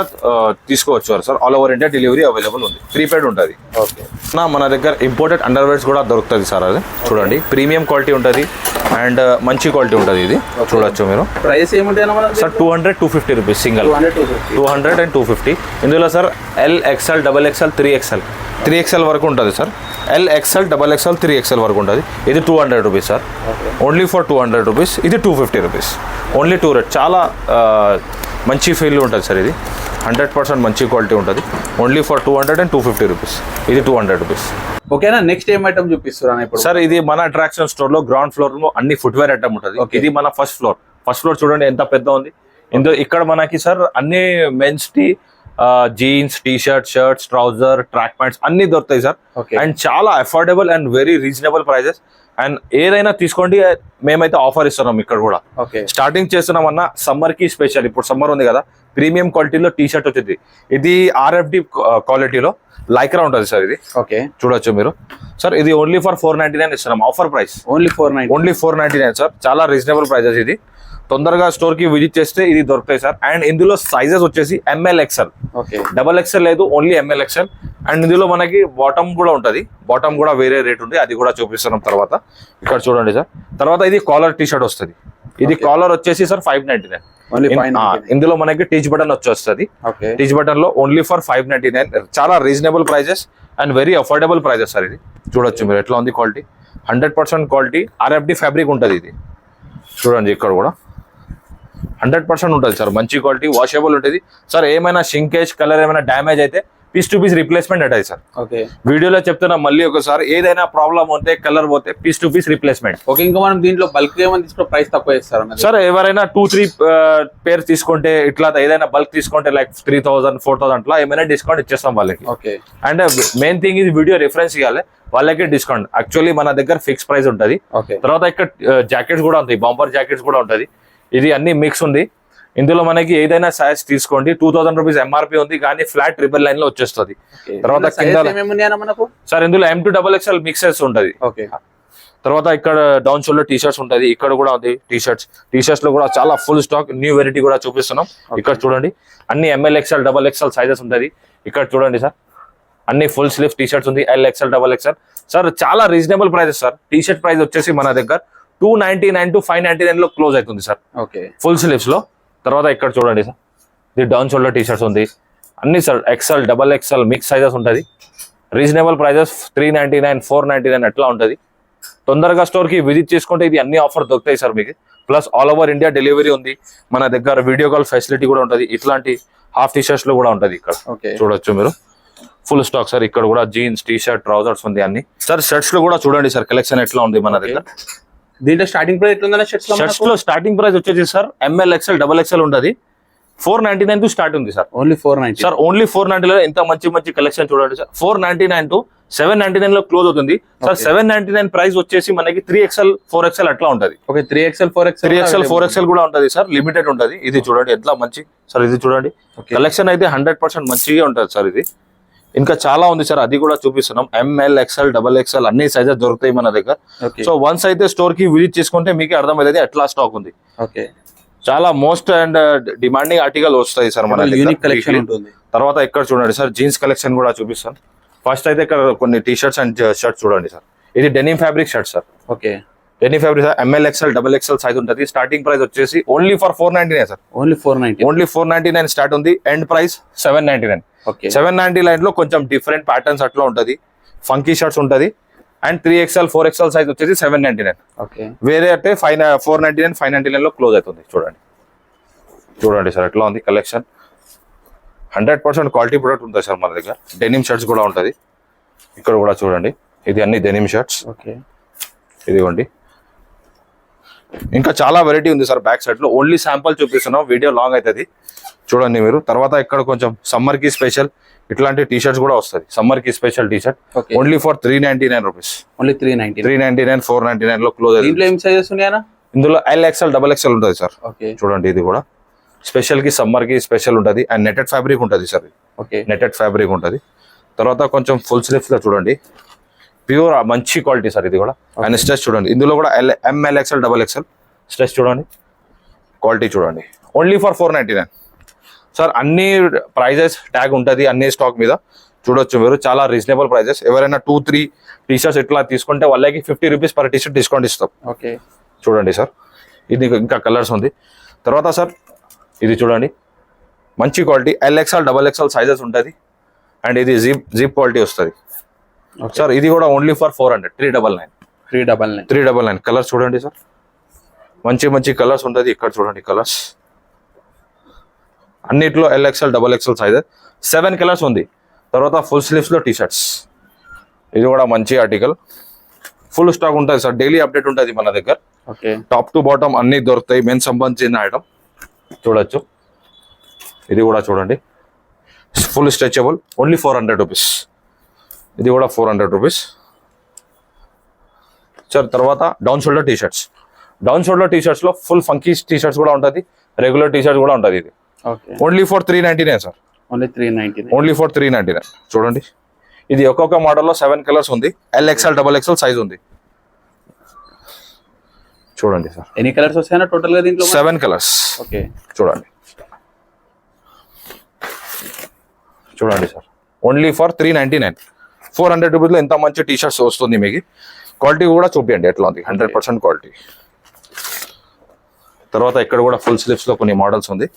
తీసుకోవచ్చు sir. All over India delivery available ఉంది. ప్రీపెయిడ్ ఉంటుంది. ఓకే, మన దగ్గర ఇంపోర్టెడ్ అండర్వేర్స్ కూడా దొరుకుతుంది సార్. అది చూడండి. ప్రీమియం క్వాలిటీ ఉంటుంది అండ్ మంచి క్వాలిటీ ఉంటుంది. ఇది చూడొచ్చు మీరు. ప్రైస్ ఏముంటాయి సార్ 200, 250 రూపీస్ సింగిల్. 200 and 250. ఇందులో sir L, XL, XXL, 3XL. 3XL వరకు ఉంటుంది sir. L, XL, XXL, 3XL వరకు ఉంటుంది. ఇది 200 rupees sir. Only for 200 rupees. ఇది 250 రూపీస్. Only 2 rate. చాలా మంచి ఫీల్ ఉంటుంది సార్. ఇది 100% మంచి క్వాలిటీ ఉంటుంది. Only for 200 and 250 rupees. ఇది 200 రూపీస్. ఓకేనా, నెక్స్ట్ ఏం ఐటమ్ చూపిస్తున్నా ఇప్పుడు? సార్ ఇది మన అట్రాక్షన్ స్టోర్ లో గ్రౌండ్ ఫ్లోర్ లో అన్ని ఫుట్వేర్ ఐటమ్ ఉంటుంది. ఇది మన ఫస్ట్ ఫ్లోర్. ఫస్ట్ ఫ్లోర్ చూడండి ఎంత పెద్ద ఉంది. ఇక్కడ మనకి సార్ అన్ని men's tee, jeans, T shirt, shirts, trouser, track pants అన్ని దొరుకుతాయి సార్. అండ్ చాలా affordable and very reasonable prices. And ఏదైనా తీసుకోండి, మేమైతే ఆఫర్ ఇస్తున్నాం ఇక్కడ కూడా. స్టార్టింగ్ చేస్తున్నామన్నా సమ్మర్ కి స్పెషల్. ఇప్పుడు సమ్మర్ ఉంది కదా, ప్రీమియం క్వాలిటీలో టీ షర్ట్ వచ్చింది. ఇది RFD క్వాలిటీలో లైక్రా ఉంటుంది సార్. ఇది ఓకే, చూడొచ్చు మీరు సార్. ఇది ఓన్లీ ఫర్ 499 ఇస్తున్నాం. Offer price only 499 sir. చాలా రీజనబుల్ ప్రైజెస్. ఇది తొందరగా స్టోర్ కి విజిట్ చేస్తే ఇది దొరుకుతాయి సార్. అండ్ ఇందులో సైజెస్ వచ్చేసి ML, XL. ఓకే, XXL లేదు, ఓన్లీ ML, XL. అండ్ ఇందులో మనకి బాటమ్ కూడా ఉంటది, బాటమ్ కూడా వేరే రేట్ ఉంది, అది కూడా చూపిస్తున్నాం తర్వాత. ఇక్కడ చూడండి సార్. తర్వాత ఇది కాలర్ టీ షర్ట్ వస్తుంది. ఇది కాలర్ వచ్చేసి సార్ 599. ఓన్లీ 599. ఇందులో మనకి టీచ్ బటన్ వచ్చేస్తుంది. ఓకే, టీచ్ బటన్ లో ఓన్లీ ఫర్ 599. చాలా reasonable prices and very affordable prices sir. ఇది చూడొచ్చు మీరు ఎట్లా ఉంది క్వాలిటీ. 100% క్వాలిటీ RFD ఫ్యాబ్రిక్ ఉంటుంది. ఇది చూడండి ఇక్కడ కూడా 100% ఉంటుంది సార్. మంచి క్వాలిటీ, వాషబుల్ ఉంటుంది సార్. ఏమైనా షింకేజ్ కలర్ ఏమైనా డ్యామేజ్ అయితే పీస్ టు పీస్ రిప్లేస్మెంట్ ఉంటుంది సార్. ఓకే, వీడియోలో చెప్తున్నా మళ్ళీ ఒకసారి, ఏదైనా ప్రాబ్లం ఉంటే కలర్ పోతే piece to piece replacement. Okay. ఇంకా మనం దీంట్లో బల్క్ ఏమైనా తీసుకుంటే ప్రైస్ తక్కువ చేస్తారా సార్? ఎవరైనా 2-3 పేర్ తీసుకుంటే ఇట్లా ఏదైనా బల్క్ తీసుకుంటే లైక్ 3000 4000 అట్లా ఏమైనా డిస్కౌంట్ ఇచ్చేస్తాం వాళ్ళకి. ఓకే. అండ్ మెయిన్ థింగ్ ఇది వీడియో రిఫరెన్స్ ఇవ్వాలి వాళ్ళకి డిస్కౌంట్. యాక్చువల్లీ మన దగ్గర ఫిక్స్ ప్రైస్ ఉంటుంది. ఓకే. తర్వాత ఇక్కడ జాకెట్స్ కూడా ఉంటాయి, బంపర్ జాకెట్స్ కూడా ఉంటుంది. ఇది అన్ని మిక్స్ ఉంది. ఇందులో మనకి ఏదైనా సైజ్ తీసుకోండి, 2000 రూపీస్ MRP ఉంది, కానీ ఫ్లాట్ ట్రిపుల్ లైన్ లో వచ్చేస్తుంది. తర్వాత మనకు సార్ ఇందులో M to XXL మిక్సెస్ ఉంటుంది. ఓకే. తర్వాత ఇక్కడ డౌన్ షోల్డర్ టీ షర్ట్స్ ఉంటుంది, ఇక్కడ కూడా ఉంది టీ షర్ట్స్ లో కూడా చాలా ఫుల్ స్టాక్ న్యూ వెరైటీ కూడా చూపిస్తున్నాం. ఇక్కడ చూడండి అన్ని ML XL XXL సైజెస్ ఉంటుంది. ఇక్కడ చూడండి సార్ అన్ని ఫుల్ స్లీవ్ టీ షర్ట్స్ ఉంది, L XL XXL సార్. చాలా reasonable prices sir. T shirt price వచ్చేసి మన దగ్గర 299 to 599 లో క్లోజ్ అవుతుంది సార్, ఓకే, ఫుల్ స్లీవ్స్ లో. తర్వాత ఇక్కడ చూడండి సార్ ఇది డౌన్ షోల్డర్ టీ షర్ట్స్ ఉంది, అన్ని sir XL XXL mix sizes ఉంటుంది. రీజనబుల్ ప్రైజెస్ 399 499 అట్లా ఉంటుంది. తొందరగా స్టోర్ కి విజిట్ చేసుకుంటే ఇది అన్ని ఆఫర్ దొరుకుతాయి సార్ మీకు. Plus all over India delivery ఉంది మన దగ్గర, వీడియో కాల్ ఫెసిలిటీ కూడా ఉంటుంది. ఇట్లాంటి హాఫ్ టీ షర్ట్స్ లో కూడా ఉంటుంది. ఇక్కడ చూడొచ్చు మీరు ఫుల్ స్టాక్ సార్. ఇక్కడ కూడా జీన్స్ టీ షర్ట్ ట్రౌజర్స్ ఉంది అన్ని సార్. షర్ట్స్ లో కూడా చూడండి సార్ కలెక్షన్ ఎట్లా ఉంది మన దగ్గర. దీంట్లో స్టార్టింగ్ ప్రైస్ ఎట్లా ఉందా? షర్ట్స్ లో స్టార్టింగ్ ప్రైస్ వచ్చేసి సార్ ML XL XXL ఉంటుంది, 499 టు స్టార్ట్ ఉంది సార్. Only 490 sir. ఓన్లీ 499. ఎంత మంచి కలెక్షన్ చూడండి సార్. 499 టు 799 లో క్లోజ్ అవుతుంది సార్. 799 ప్రైస్ వచ్చేసి మనకి 3XL 4XL అట్లా ఉంటది. ఓకే, 3XL 4XL కూడా ఉంటది సార్. లిమిటెడ్ ఉంటది. ఇది చూడండి ఎట్లా మంచి సార్. ఇది చూడండి కలెక్షన్ అయితే 100% మంచిగా ఉంటది సార్. ఇది ఇంకా చాలా ఉంది సార్, అది కూడా చూపిస్తున్నాం. ML XL XXL అన్ని సైజెస్ దొరుకుతాయి మన దగ్గర. సో వన్స్ అయితే స్టోర్ కి విజిట్ చేసుకుంటే మీకు అర్థమవుతుంది ఎట్లా స్టాక్ ఉంది. ఓకే, చాలా మోస్ట్ అండ్ డిమాండింగ్ ఆర్టికల్ వస్తాయి సార్ మన యూనిక్ కలెక్షన్ ఉంటుంది. తర్వాత ఇక్కడ చూడండి సార్ జీన్స్ కలెక్షన్ కూడా చూపిస్తాను. ఫస్ట్ అయితే ఇక్కడ కొన్ని టీ షర్ట్స్ అండ్ షర్ట్స్ చూడండి సార్. ఇది denim fabric shirt sir. Okay, denim fabric sir. ML XL XXL size ఉంటుంది. స్టార్టింగ్ ప్రైస్ వచ్చేసి only for 499 sir. Only 490. Only 499 start ఉంది. End price 799. ఓకే, 799 లో కొంచెం డిఫరెంట్ ప్యాటర్న్స్ అట్లా ఉంటది. ఫంకీ షర్ట్స్ ఉంటది. అండ్ 3XL 4XL సైజ్ వచ్చేసి 799. Okay, వేరే అంటే 499 599 లో క్లోజ్ అవుతుంది. చూడండి సార్ ఎట్లా ఉంది కలెక్షన్. 100% క్వాలిటీ ప్రొడక్ట్ ఉంటుంది సార్ మన దగ్గర. డెనిమ్ షర్ట్స్ కూడా ఉంటుంది. ఇక్కడ కూడా చూడండి ఇది అన్ని డెనిమ్ షర్ట్స్. ఓకే, ఇదిగోండి ఇంకా చాలా వెరైటీ ఉంది సార్ బ్యాక్ సైడ్ లో. ఓన్లీ శాంపుల్ చూపిస్తున్నాం, వీడియో లాంగ్ అవుతుంది చూడండి మీరు. తర్వాత ఇక్కడ కొంచెం సమ్మర్ కి స్పెషల్ ఇట్లాంటి టీ షర్ట్స్ కూడా వస్తుంది. సమ్మర్ కి special T shirt only for 399 rupees. Only 399 499 లో క్లోజ్ అవుతుంది. దీంట్లో ఏం సైజెస్ ఉన్నాయా? ఇందులో L XL XXL ఉంటుంది సార్. ఓకే, చూడండి ఇది కూడా స్పెషల్ కి సమ్మర్ కి స్పెషల్ ఉంటుంది. అండ్ నెటెడ్ ఫ్యాబ్రిక్ ఉంటుంది సార్. ఓకే, నెటెడ్ ఫ్యాబ్రిక్ ఉంటుంది. తర్వాత కొంచెం ఫుల్ స్లీవ్స్ లో చూడండి ప్యూర్ మంచి క్వాలిటీ సార్. ఇది కూడా అండ్ స్ట్రెచ్ చూడండి. ఇందులో కూడా ML XL XXL స్ట్రెచ్ చూడండి, క్వాలిటీ చూడండి. Only for 499 sir. అన్ని ప్రైజెస్ ట్యాగ్ ఉంటుంది అన్ని స్టాక్ మీద. చూడొచ్చు మీరు చాలా రీజనబుల్ ప్రైజెస్. ఎవరైనా 2-3 టీ షర్ట్స్ ఇట్లా తీసుకుంటే వాళ్ళకి 50 rupees per T shirt discount ఇస్తాం. ఓకే, చూడండి సార్. ఇది ఇంకా కలర్స్ ఉంది. తర్వాత సార్ ఇది చూడండి మంచి quality L XL XXL sizes ఉంటుంది. అండ్ ఇది జిప్ క్వాలిటీ వస్తుంది సార్. ఇది కూడా ఓన్లీ ఫర్ 400. 399 కలర్స్ చూడండి సార్. మంచి కలర్స్ ఉంటుంది. ఇక్కడ చూడండి కలర్స్ అన్నిట్లో L XL XXL sizes 7 colours ఉంది. తర్వాత ఫుల్ స్లీవ్స్ లో టీ షర్ట్స్. ఇది కూడా మంచి ఆర్టికల్. ఫుల్ స్టాక్ ఉంటుంది సార్. డైలీ అప్డేట్ ఉంటుంది మన దగ్గర. ఓకే, టాప్ టు బాటమ్ అన్ని దొరుకుతాయి. మెన్ సంబంధించిన ఐటమ్ చూడొచ్చు. ఇది కూడా చూడండి ఫుల్ స్ట్రెచబుల్ ఓన్లీ 400 రూపీస్. ఇది కూడా 400 రూపీస్ సార్. తర్వాత down shoulder T shirts. Down shoulder T shirts లో ఫుల్ ఫంకీ టీ షర్ట్స్ కూడా ఉంటుంది. రెగ్యులర్ టీ షర్ట్స్ కూడా ఉంటుంది. ఇది only for 399 sir. Only 399. Only for 399 చూడండి. ఇది ఒక్కొక్క మోడల్లో 7 కలర్స్ ఉంది. L XL XXL సైజ్ ఉంది. చూడండి సార్. ఎన్ని కలర్స్ వస్తాయన్నా టోటల్ గా దీంట్లో? 7 కలర్స్. ఓకే, చూడండి సార్ ఓన్లీ ఫర్ 399. 400 రూపీస్లో ఎంత మంచి టీ షర్ట్స్ వస్తుంది మీకు. క్వాలిటీ కూడా చూపించండి ఎట్లా ఉంది, 100% క్వాలిటీ. తర్వాత ఇక్కడ కూడా ఫుల్ స్లీవ్స్ లో కొన్ని మోడల్స్ ఉంది,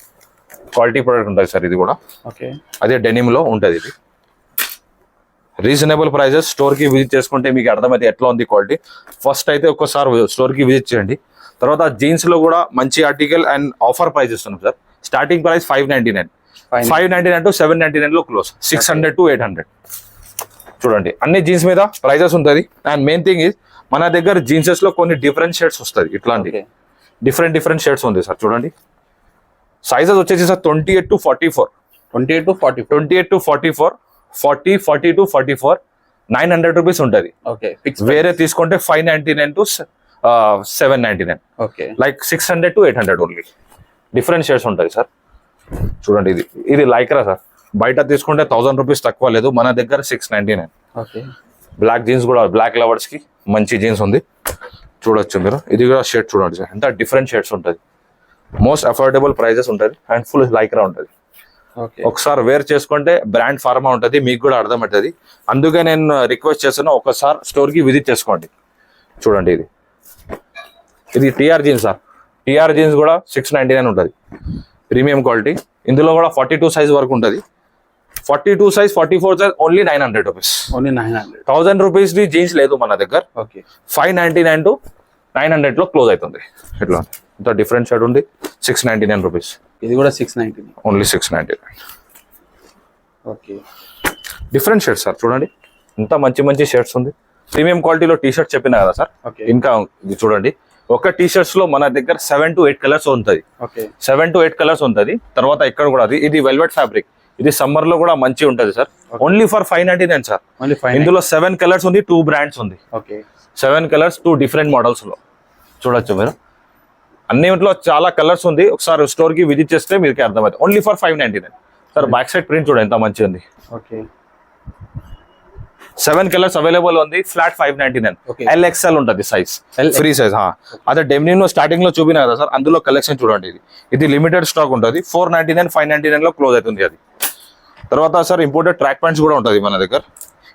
క్వాలిటీ ప్రొడక్ట్ ఉంటుంది సార్. ఇది కూడా ఓకే, అదే డెనిమ్ లో ఉంటుంది. ఇది రీజనబుల్ ప్రైజెస్. స్టోర్ కి విజిట్ చేసుకుంటే మీకు అర్థమైతే ఎట్లా ఉంది క్వాలిటీ. ఫస్ట్ అయితే ఒక్కసారి స్టోర్ కి విజిట్ చేయండి. తర్వాత జీన్స్ లో కూడా మంచి ఆర్టికల్ అండ్ ఆఫర్ ప్రైస్ ఇస్తున్నాం సార్. స్టార్టింగ్ ప్రైస్ 599, 599 to 799 లో క్లోజ్. 600 to 800 చూడండి. అన్ని జీన్స్ మీద ప్రైజెస్ ఉంటుంది. అండ్ మెయిన్ థింగ్ ఇస్ మన దగ్గర జీన్సెస్ లో కొన్ని డిఫరెంట్ షేడ్స్ వస్తుంది. ఇట్లాంటి డిఫరెంట్ షేడ్స్ ఉంది సార్. చూడండి సైజెస్ వచ్చేసి sir 28 to 44, 28 to 44, 28 to 44, 40, 40 to 44, 900 rupees ఉంటుంది. ఓకే, వేరే తీసుకుంటే 599 to 799, okay, like 600 to 800 only. Different shades ఉంటుంది సార్. చూడండి ఇది లైక్రా సార్. బయట తీసుకుంటే 1000 రూపీస్ తక్కువ లేదు, మన దగ్గర 699. ఓకే, బ్లాక్ జీన్స్ కూడా, బ్లాక్ లవర్స్ కి మంచి జీన్స్ ఉంది, చూడొచ్చు మీరు. ఇది కూడా షేడ్ చూడండి సార్, ఎంత డిఫరెంట్ షేడ్స్ ఉంటుంది. మోస్ట్ అఫోర్డబుల్ ప్రైజెస్ ఉంటుంది అండ్ ఫుల్ లైక్రా ఉంటుంది. ఓకే, ఒకసారి వేర్ చేసుకుంటే బ్రాండ్ ఫార్మా ఉంటుంది, మీకు కూడా అర్థమవుతుంది. అందుకే నేను రిక్వెస్ట్ చేస్తున్నా, ఒకసారి స్టోర్ కి విజిట్ చేసుకోండి. చూడండి ఇది TR jeans sir. TR jeans కూడా 699 ఉంటుంది, ప్రీమియం క్వాలిటీ. ఇందులో కూడా 42 సైజ్ వరకు ఉంటుంది. 42 size, 44 size only 900 rupees. Only 900. 1000 rupees the jeans లేదు మన దగ్గర. ఓకే, 599 to 900 లో క్లోజ్ అవుతుంది. ఇట్లా ఇంత డిఫరెంట్ షర్ట్ ఉంది. 699 రూపీస్. ఇది కూడా 699. Only 699. Okay, different shirts sir. చూడండి ఇంత మంచి షర్ట్స్ ఉంది. ప్రీమియం క్వాలిటీలో టీ షర్ట్ చెప్పినా కదా సార్. ఓకే, ఇంకా ఇది చూడండి, ఒక టీ షర్ట్స్ లో మన దగ్గర 7 to 8 కలర్స్ ఉంటుంది. ఓకే, 7 to 8 కలర్స్ ఉంటుంది. తర్వాత ఇక్కడ కూడా ఇది వెల్వెట్ ఫ్యాబ్రిక్. ఇది సమ్మర్ లో కూడా మంచి ఉంటుంది sir. Only for 599 sir. Only 5. ఇందులో 7 కలర్స్ ఉంది, 2 బ్రాండ్స్ ఉంది. ఓకే, 7 కలర్స్, 2 డిఫరెంట్ మోడల్స్ లో చూడొచ్చు మీరు. అన్నింటిలో చాలా కలర్స్ ఉంది. ఒకసారి స్టోర్ కి విజిట్ చేస్తే మీకు అర్థమవుతుంది. Only for 599 sir. Back side print చూడండి ఎంత మంచిగా ఉంది. ఓకే, 7 కలర్స్ అవైలబుల్ ఉంది. ఫ్లాట్ 599. Okay. LXL ఉంటుంది సైజ్, ఫ్రీ సైజ్. అదే డెమినిమ్ లో స్టార్టింగ్ లో చూపినా కదా సార్, అందులో కలెక్షన్ చూడండి. ఇది లిమిటెడ్ స్టాక్ ఉంటుంది. 499, 599 లో క్లోజ్ అవుతుంది అది. తర్వాత సార్ ఇంపోర్టెడ్ ట్రాక్ ప్యాంట్స్ కూడా ఉంటుంది మన దగ్గర.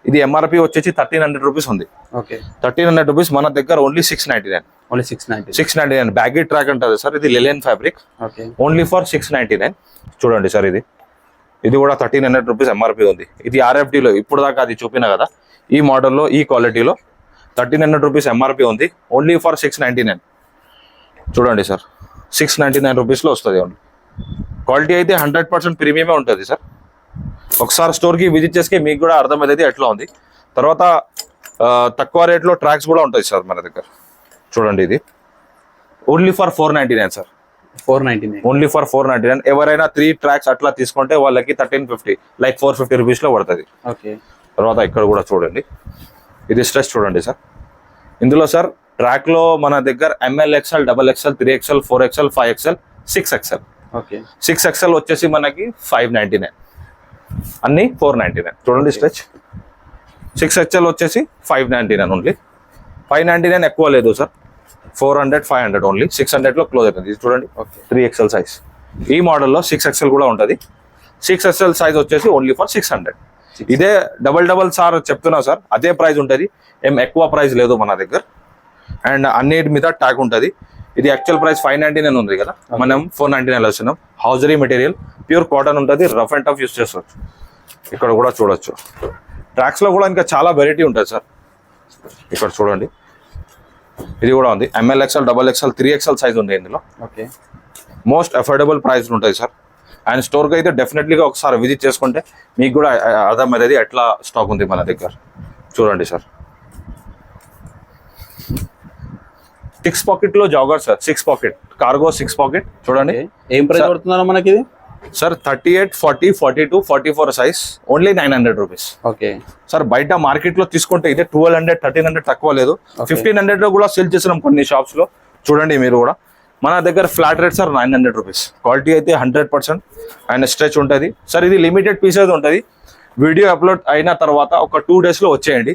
ఇది MRP వచ్చేసి 1300 రూపీస్ ఉంది. ఓకే, 1300 రూపీస్, మన దగ్గర ఓన్లీ 699. ఓన్లీ 690. 699 బ్యాగీ ట్రాక్ ఉంటుంది సార్. ఇది లెలియన్ ఫ్యాబ్రిక్, ఓకే, ఓన్లీ ఫర్ 699. చూడండి సార్ ఇది కూడా 1300 రూపీస్ MRP ఉంది. ఇది RFD లో ఇప్పుడు దాకా అది చూపినా కదా, ఈ మోడల్లో ఈ క్వాలిటీలో 1300 రూపీస్ MRP ఉంది. Only for 699. చూడండి సార్, 699 రూపీస్లో వస్తుంది ఓన్లీ. క్వాలిటీ అయితే 100% ప్రీమియమే ఉంటుంది సార్. ఒకసారి స్టోర్కి విజిట్ చేస్తే మీకు కూడా అర్థమవుతుంది ఎట్లా ఉంది. తర్వాత తక్కువ రేట్లో ట్రాక్స్ కూడా ఉంటాయి సార్ మన దగ్గర. చూడండి ఇది only for 499 sir. 499. Only for 499. ఎవరైనా 3 ట్రాక్స్ అట్లా తీసుకుంటే వాళ్ళకి 1350, లైక్ 450 రూపీస్లో పడుతుంది. ఓకే, తర్వాత ఇక్కడ కూడా చూడండి, ఇది స్ట్రెచ్ చూడండి సార్. ఇందులో సార్ ట్రాక్లో మన దగ్గర ML, XL, XXL, 3XL, 4XL, 5XL, 6XL. Okay, 6XL వచ్చేసి మనకి 599, అన్ని 499. చూడండి స్ట్రెచ్. 6XL వచ్చేసి 599 ఓన్లీ. 599 ఎక్కువ లేదు సార్. 400, 500 ఓన్లీ. 600 లో క్లోజ్ అవుతుంది. ఇది చూడండి, 3XL సైజ్. ఈ మోడల్లో 6XL కూడా ఉంటుంది. 6XL సైజ్ వచ్చేసి ఓన్లీ ఫర్ 600. ఇదే డబల్ సార్ చెప్తున్నా సార్, అదే ప్రైస్ ఉంటుంది. ఏం ఎక్కువ ప్రైస్ లేదు మన దగ్గర. అండ్ అన్నిటి మీద ట్యాగ్ ఉంటుంది. ఇది యాక్చువల్ ప్రైస్ 599 ఉంది కదా, మనం 499 వస్తున్నాం. హౌజరీ మెటీరియల్, ప్యూర్ కాటన్ ఉంటుంది. రఫ్ అండ్ టఫ్ యూస్ చేసుకోవచ్చు. ఇక్కడ కూడా చూడొచ్చు. ట్రాక్స్ లో కూడా ఇంకా చాలా వెరైటీ ఉంటుంది సార్. ఇక్కడ చూడండి, ఇది కూడా ఉంది. ML, XL, XXL, 3XL size ఉంది ఇందులో. ఓకే, మోస్ట్ అఫోర్డబుల్ ప్రైస్ ఉంటాయి సార్. అండ్ స్టోర్కి అయితే డెఫినెట్లీగా ఒకసారి విజిట్ చేసుకుంటే మీకు కూడా అర్థమవుతుంది ఎట్లా స్టాక్ ఉంది మన దగ్గర. చూడండి సార్, 6 పాకెట్ లో jogger sir. 6 pocket cargo, 6 pocket చూడండి. ఏం ప్రైస్ పడుతున్నారా మనకి ఇది sir? 38, 40, 42, 44 size, only 900 rupees. Okay sir, బయట మార్కెట్ లో తీసుకుంటే ఇదే 1200, 1300 తక్కువ లేదు. 1500 లో కూడా సేల్ చేస్తున్నాం కొన్ని షాప్స్ లో. చూడండి మీరు కూడా. మన దగ్గర flat rate sir 900 rupees. Quality అయితే 100% అండ్ స్ట్రెచ్ ఉంటుంది సార్. ఇది లిమిటెడ్ పీసెస్ ఉంటుంది. వీడియో అప్లోడ్ అయిన తర్వాత ఒక 2 days లో వచ్చేయండి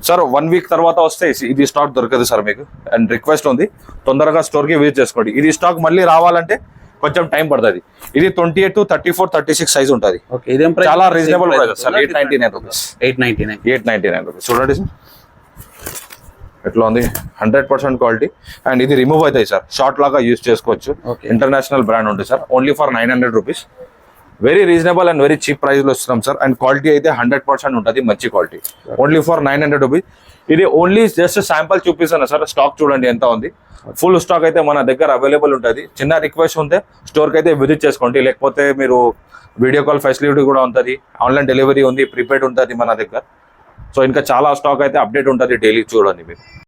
సార్. 1 week తర్వాత వస్తే ఇది స్టాక్ దొరకదు సార్ మీకు. అండ్ రిక్వెస్ట్ ఉంది, తొందరగా స్టోర్కి విజిట్ చేసుకోండి. ఇది స్టాక్ మళ్ళీ రావాలంటే కొంచెం టైం పడుతుంది. ఇది 28 to 34, 36 సైజ్ ఉంటుంది. ఓకే, ఇదేం ప్రైస్? చాలా reasonable price sir, 899 rupees. 899 rupees చూడండి సార్ ఎట్లా ఉంది, 100% క్వాలిటీ. అండ్ ఇది రిమూవ్ అవుతాయి సార్, షార్ట్ లాగా యూజ్ చేసుకోవచ్చు. ఇంటర్నేషనల్ బ్రాండ్ ఉంటుంది sir, only for 900 rupees. Very reasonable and very cheap price లో ఇస్తున్నాం సార్. అండ్ క్వాలిటీ అయితే 100% ఉంటుంది, మంచి క్వాలిటీ. Only for 900 rupees. ఇది ఓన్లీ జస్ట్ శాంపుల్ చూపిస్తాను సార్, స్టాక్ చూడండి ఎంత ఉంది. ఫుల్ స్టాక్ అయితే మన దగ్గర అవైలబుల్ ఉంటుంది. చిన్న రిక్వెస్ట్ ఉంటే స్టోర్కి అయితే విజిట్ చేసుకోండి, లేకపోతే మీరు వీడియో కాల్ ఫెసిలిటీ కూడా ఉంటుంది, ఆన్లైన్ డెలివరీ ఉంది, ప్రీపెయిడ్ ఉంటుంది మన దగ్గర. సో ఇంకా చాలా స్టాక్ అయితే అప్డేట్ ఉంటుంది డైలీ, చూడండి మీరు.